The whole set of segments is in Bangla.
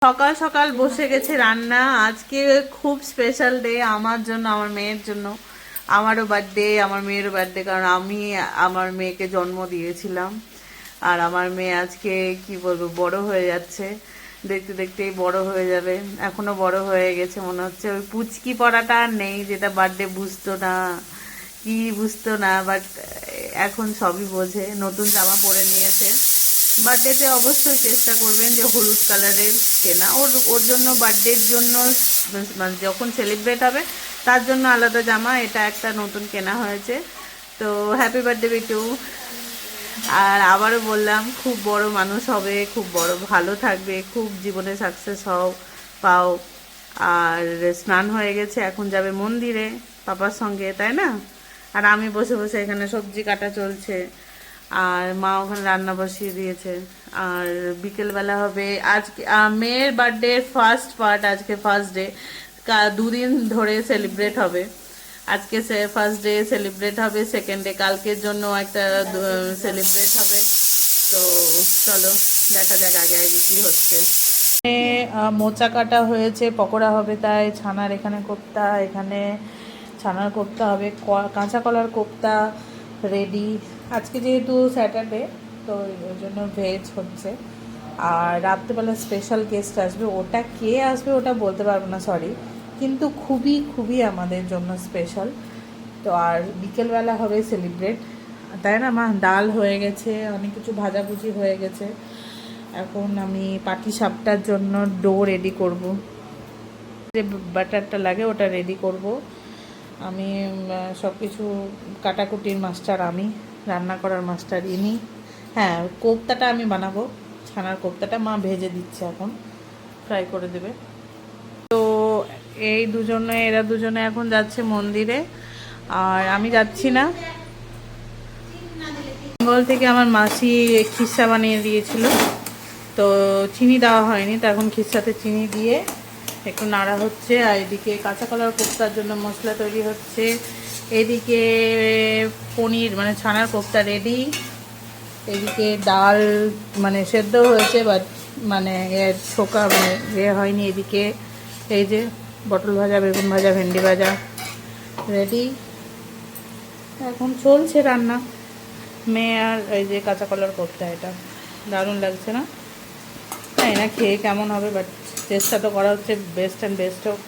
সকাল সকাল বসে গেছে রান্না। আজকে খুব স্পেশাল ডে আমার জন্য, আমার মেয়ের জন্য। আমারও বার্থডে, আমার মেয়েরও বার্থডে, কারণ আমি আমার মেয়েকে জন্ম দিয়েছিলাম। আর আমার মেয়ে আজকে কি বলবো বড় হয়ে যাচ্ছে, দেখতে দেখতেই বড় হয়ে যাবে। এখনো বড় হয়ে গেছে মনে হচ্ছে। ওই পুচকি পড়াটা আর নেই, যেটা বার্থডে বুঝতো না, কি বুঝতো না, বাট এখন সবই বোঝে। নতুন জামা পরে নিয়েছে। বার্থডেতে অবশ্যই চেষ্টা করবেন যে হলুদ কালারের কেনা। ওর ওর জন্য বার্থডের জন্য, মানে যখন সেলিব্রেট হবে তার জন্য আলাদা জামা, এটা একটা নতুন কেনা হয়েছে। তো হ্যাপি বার্থডে বিটু। আর আবারও বললাম, খুব বড় মানুষ হবে, খুব বড় ভালো থাকবে, খুব জীবনে সাকসেস পাও। আর স্নান হয়ে গেছে, এখন যাবে মন্দিরে পাপার সঙ্গে, তাই না? আর আমি বসে বসে এখানে সবজি কাটা চলছে, আর মা ওখানে রান্না বসিয়ে দিয়েছে। আর বিকেলবেলা হবে আজকে মেয়ের বার্থডে ফার্স্ট পার্ট, আজকে ফার্স্ট ডে। দুদিন ধরে সেলিব্রেট হবে। আজকে ফার্স্ট ডে সেলিব্রেট হবে, সেকেন্ড ডে কালকের জন্য একটা সেলিব্রেট হবে। তো চলো দেখা যাক আগে আগে কি হচ্ছে। মোচা কাটা হয়েছে, পকোড়া হবে, তাই ছানার এখানে কোপ্তা, এখানে ছানার কোপ্তা হবে, কাঁচা কলার কোপ্তা রেডি। আজকে যেহেতু স্যাটারডে, তো ওই জন্য ভেজ হচ্ছে। আর রাত্রেবেলা স্পেশাল গেস্ট আসবে, ওটা কে আসবে ওটা বলতে পারবো না, সরি, কিন্তু খুবই খুবই আমাদের জন্য স্পেশাল। তো আর বিকেলবেলা হবে সেলিব্রেট, তাই না মা? ডাল হয়ে গেছে, অনেক কিছু ভাজাভুজি হয়ে গেছে। এখন আমি পাটি সাপটার জন্য ডো রেডি করব, যে বাটারটা লাগে ওটা রেডি করব। আমি সব কিছু কাটাকুটির মাস্টার আমি, রান্না করার মাস্টার ইনি। হ্যাঁ, কোপ্তাটা আমি বানাবো, ছানার কোপ্তাটা মা ভেজে দিচ্ছে, এখন ফ্রাই করে দেবে। তো এরা দুজনে এখন যাচ্ছে মন্দিরে, আর আমি যাচ্ছি না। বেঙ্গল থেকে আমার মাসি খিসা বানিয়ে দিয়েছিল, তো চিনি দেওয়া হয়নি, তো এখন খিসাতে চিনি দিয়ে একটু নাড়া হচ্ছে। আর এদিকে কাঁচা কলার কোপ্তার জন্য মশলা তৈরি হচ্ছে, এদিকে পনির মানে ছানার কোপ্তা রেডি, এদিকে ডাল মানে সেদ্ধ হয়েছে, বাট মানে ছোকা মানে হয়নি। এদিকে এই যে পটল ভাজা, বেগুন ভাজা, ভেন্ডি ভাজা রেডি, এখন চলছে রান্না। মেয়ে আর এই যে কাঁচা কলার কোপ্তা, এটা দারুণ লাগছে না? হ্যাঁ, না খেয়ে কেমন হবে, বাট চেষ্টা তো করা হচ্ছে বেস্ট অ্যান্ড বেস্ট হোক।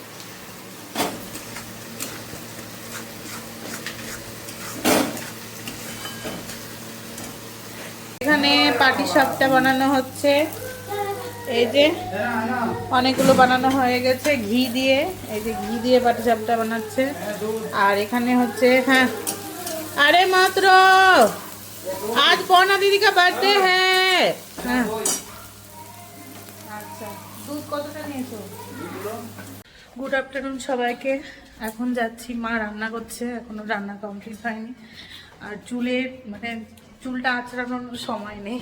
এখানে পাটি সাপটা বানানো হচ্ছে, এই যে অনেকগুলো বানানো হয়ে গেছে ঘি দিয়ে, এই যে ঘি দিয়ে পাটি সাপটা বানাচ্ছে। আর এখানে হচ্ছে, হ্যাঁ আরে মাত্র আজ পর্ণা দিদি কা বার্থডে হ্যাঁ। আচ্ছা, দুধ কতটা নিয়েছো? গুড আফটারনুন সবাইকে। এখন যাচ্ছি, মা রান্না করছে, এখনো রান্না কমপ্লিট হয়নি। আর মানে চুলটা আঁচড়ানোর সময় নেই।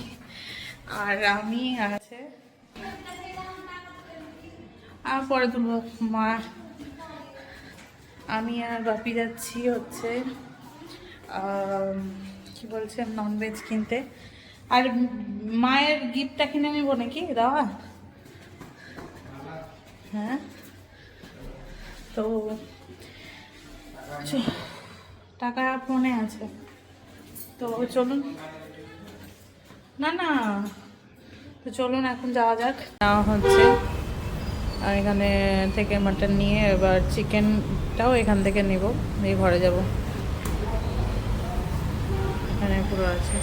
আর আমি আছে আর পরে তুলবো মা। আমি আর বাপি যাচ্ছি হচ্ছে কি বলছে ননভেজ কিনতে। আর মায়ের গিফটটা কিনে নেবো নাকি দাওয়া? হ্যাঁ, তো টাকা ফোনে আছে, তো চলুন। না না, তো চলুন এখন যাওয়া যাক। নেওয়া হচ্ছে, আর এখানে থেকে মাটন নিয়ে এবার চিকেনটাও এখান থেকে নিব, নিয়ে ঘরে যাব। এখানে পুরো আছে।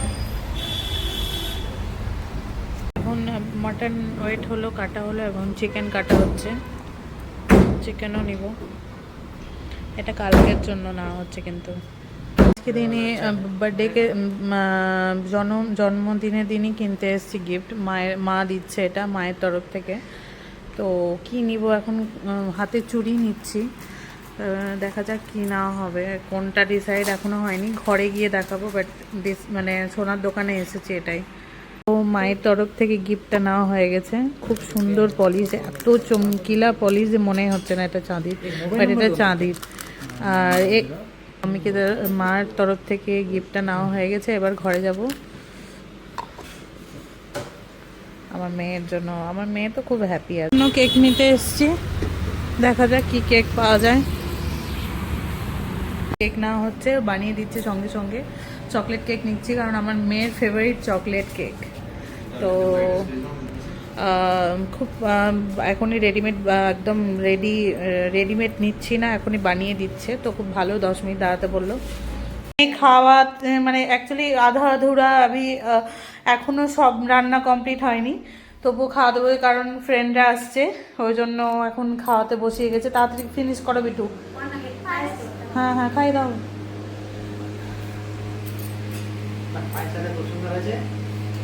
এখন মাটন ওয়েট হলো, কাটা হলো, এখন চিকেন কাটা হচ্ছে, চিকেনও নিব। এটা কালকের জন্য নেওয়া হচ্ছে, কিন্তু আজকে দিনে বার্থডেকে জন্মদিনের দিনই কিনতে এসেছি গিফট, মা দিচ্ছে, এটা মায়ের তরফ থেকে। তো কি নিব এখন, হাতে চুড়ি নিচ্ছি, দেখা যাক কি নেওয়া হবে, কোনটা ডিসাইড এখনও হয়নি, ঘরে গিয়ে দেখাবো। বাট মানে সোনার দোকানে এসেছি এটাই। তো মায়ের তরফ থেকে গিফটটা নেওয়া হয়ে গেছে, খুব সুন্দর পলিশ, এত চমকিলা পলিশ যে মনে হচ্ছে না এটা চাঁদির, বাট এটা চাঁদির। আর আমি কি মার তরফ থেকে গিফটটা নেওয়া হয়ে গেছে, এবার ঘরে যাব। আমার মেয়ের জন্য। আমার মেয়ে তো খুব হ্যাপি আছে। কেক নিতে এসছি, দেখা যাক কি কেক পাওয়া যায়। কেক না হচ্ছে, বানিয়ে দিচ্ছে সঙ্গে সঙ্গে। চকলেট কেক নিচ্ছি কারণ আমার মেয়ের ফেভারিট চকলেট কেক। তো খুব এখনই রেডিমেড, একদম রেডিমেড নিচ্ছি না, এখনই বানিয়ে দিচ্ছে। তো খুব ভালো, 10 মিনিট দাঁড়াতে বললো। খাওয়া মানে অ্যাকচুয়ালি আধা আধুরা, আমি এখনও সব রান্না কমপ্লিট হয়নি, তবুও খাওয়া দেবো কারণ ফ্রেন্ডরা আসছে, ওই জন্য এখন খাওয়াতে বসিয়ে গেছে। তাড়াতাড়ি ফিনিশ করো বিটু। হ্যাঁ হ্যাঁ, খাই দাও।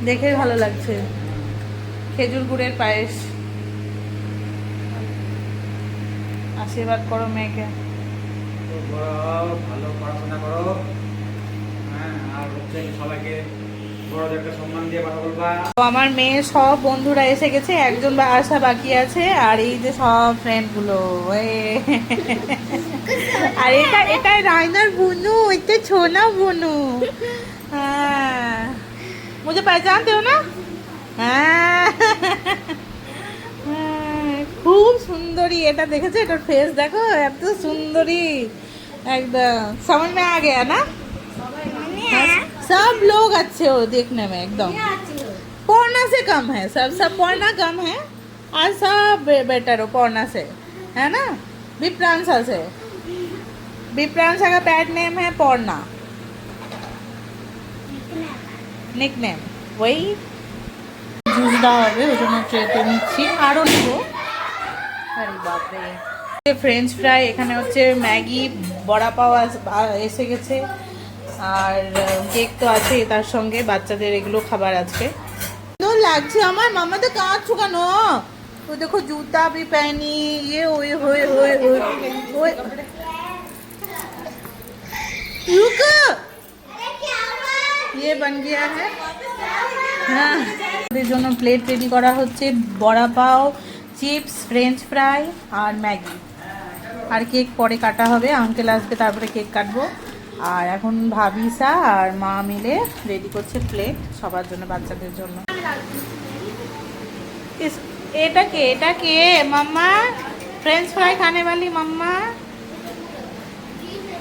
দেখে ভালো লাগছে, খেজুর গুড়ের পায়েস। আশীর্বাদ করো মেয়েকে। ভালো পড়াশোনা করো, হ্যাঁ, আর হচ্ছে সবাইকে বড়দেরকে সম্মান দিয়ে কথা বলবা। আমার মেয়ে সব বন্ধুরা এসে গেছে, একজন আসা বাকি আছে। আর এই যে সব ফ্রেন্ড গুলো, আর এটা রায়নার বুনু, এটা ছোনা বুনু। হ্যাঁ, মুঝে পहचानते हो ना? হ্যাঁ, খুব সুন্দরী। এটা দেখেছো, এটার ফেস দেখো, এত সুন্দরী एकदम। समझ में आ गया ना? सब लोग अच्छे हो देखने में एकदम। पौना से कम है, सब पौना कम है और सब बेटर हो पौना से, है ना? विप्रांशा से। विप्रांशा का पैड नेम है पौर्णा, निक नेम वही। জুস দেওয়া হবে, ওই জন্য ট্রেতে নিচ্ছি, আরও নেবো। আরে বাপরে, ফ্রেঞ্চ ফ্রাই, এখানে হচ্ছে ম্যাগি, বড়া পাওয়া এসে গেছে, আর কেক তো আছে তার সঙ্গে। বাচ্চাদের এগুলো খাবার আজকে। সুন্দর লাগছে আমার। মামা তো কাঁচ চুকানো, वो देखो जूता भी पहनी, ये ओए होए होए होए। रुक, ये बन गया है। হ্যাঁ, ওদের জন্য প্লেট রেডি করা হচ্ছে। বড়া পাও, চিপস, ফ্রেঞ্চ ফ্রাই আর ম্যাগি। আর কেক পরে কাটা হবে, আঙ্কেল আসবে তারপরে কেক কাটবো। আর এখন ভাবিসা আর মা মিলে রেডি করছে প্লেট সবার জন্য, বাচ্চাদের জন্য। এটা কে মাম্মা? फ्रेंच फ्राई खाने वाली मम्मा।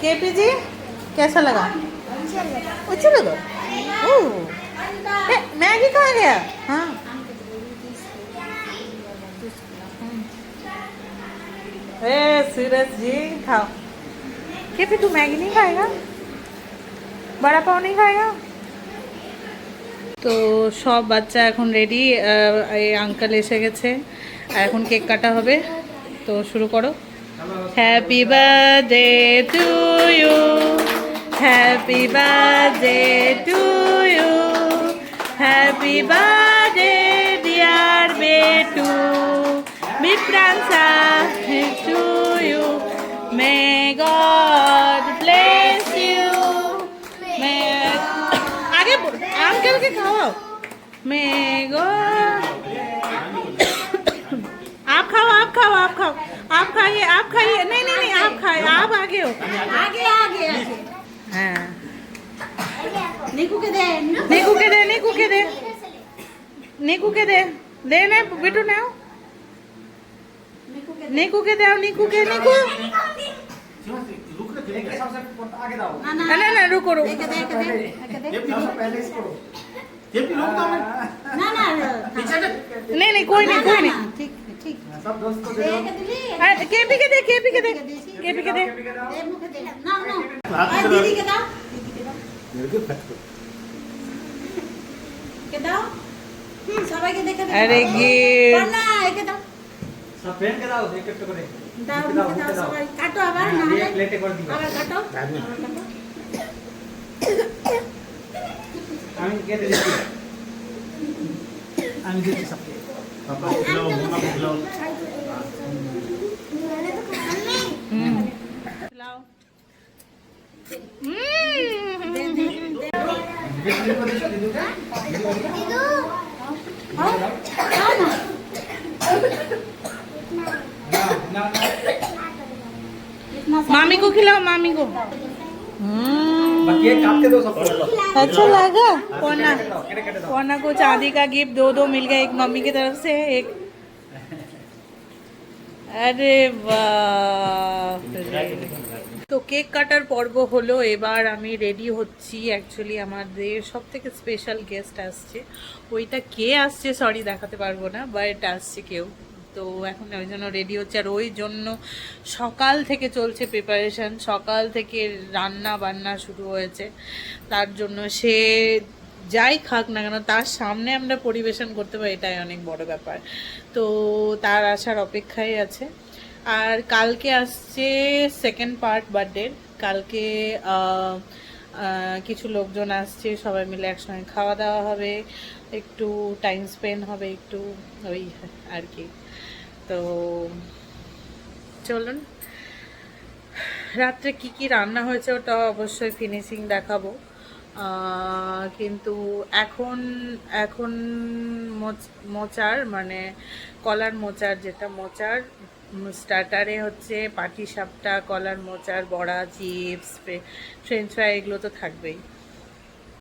केपी जी, कैसा लगा? अच्छा लगा। ओह, मैगी खा गया? हाँ, सूरज जी खाओ। केपी तू मैगी नहीं खाएगा? बड़ा पाव नहीं खाएगा? তো সব বাচ্চা এখন রেডি। এই আঙ্কেল এসে গেছে, এখন কেক কাটা হবে। তো শুরু করো। Happy birthday to you, happy birthday to you, happy birthday dear Betu Biprangsha, to you. May God bless you. May आगे अंकल के खाओ। मैं गो, आप खाओ, आप खाओ, आप खाओ, आप खाइए, आप खाइए। नहीं नहीं नहीं, आप खाए, आप आगे हो। आगे आगे आगे। हाँ, निकू के दे, निकू के दे, निकू के दे, निकू के दे, लेने बेटू ने आओ। निकू के दे, निकू के, निकू। आगे दाओ। ना ना ना, रुको रुको। दे दे दे पहले इसको ये भी लोग तो ना ना नहीं नहीं, कोई नहीं, कोई नहीं। ठीक ठीक सब दोस्त को दे दे दो। के दिली केपी के दे, केपी के दे, केपी के दे। दे मुख दे ना ना आ दीदी के दाओ, दीदी के दाओ, मेरे को फट को के दाओ। सबाई के देखे अरे गे पढ़ना है के दाओ, सब पेन के दाओ, एक एक करे दाओ के दाओ सबाई काटो आবার না ये प्लेट कर दिया आবার काटो बाद में आবার काटो। আমি কে দিচ্ছি, আমি দিচ্ছি सबके पापा खिलाओ, मम्मा को खिलाओ। खिलाओ। दीदी को दीजिए, दीदी को हां ना ना ना इतना मामी को खिलाओ, मामी को। বা কেক কাটতে दो सबको अच्छा लगा कोना केटे केटे दो कोना को चांदी का गिफ्ट दो मिल गया, एक मम्मी की तरफ से एक अरे वाह। তো কেক কাটার পর্ব হলো, এবার আমি রেডি হচ্ছি। অ্যাকচুয়ালি আমাদের সব থেকে স্পেশাল গেস্ট আসছে, ওইটা কে আসছে সরি দেখাতে পারবো না, বাট আসছে কেউ। তো এখন ওই জন্য রেডি হচ্ছে, আর ওই জন্য সকাল থেকে চলছে প্রিপারেশন, সকাল থেকে রান্না বান্না শুরু হয়েছে। তার জন্য সে যাই খাক না কেন তার সামনে আমরা পরিবেশন করতে পারি, এটাই অনেক বড় ব্যাপার। তো তার আসার অপেক্ষায় আছে। আর কালকে আসছে সেকেন্ড পার্ট বার্থডে, কালকে কিছু লোকজন আসছে, সবাই মিলে একসঙ্গে খাওয়া দাওয়া হবে, একটু টাইম স্পেন্ড হবে, একটু ওই আর কি। তো চলুন, রাত্রে কি কি রান্না হয়েছে ওটা অবশ্যই ফিনিশিং দেখাবো। কিন্তু এখন এখন মোচার মানে কলার মোচার, যেটা মোচার স্টার্টারে হচ্ছে পাটিসাপটা, কলার মোচার বড়া, চিপস, ফ্রেঞ্চ ফ্রাই, এগুলো তো থাকবেই।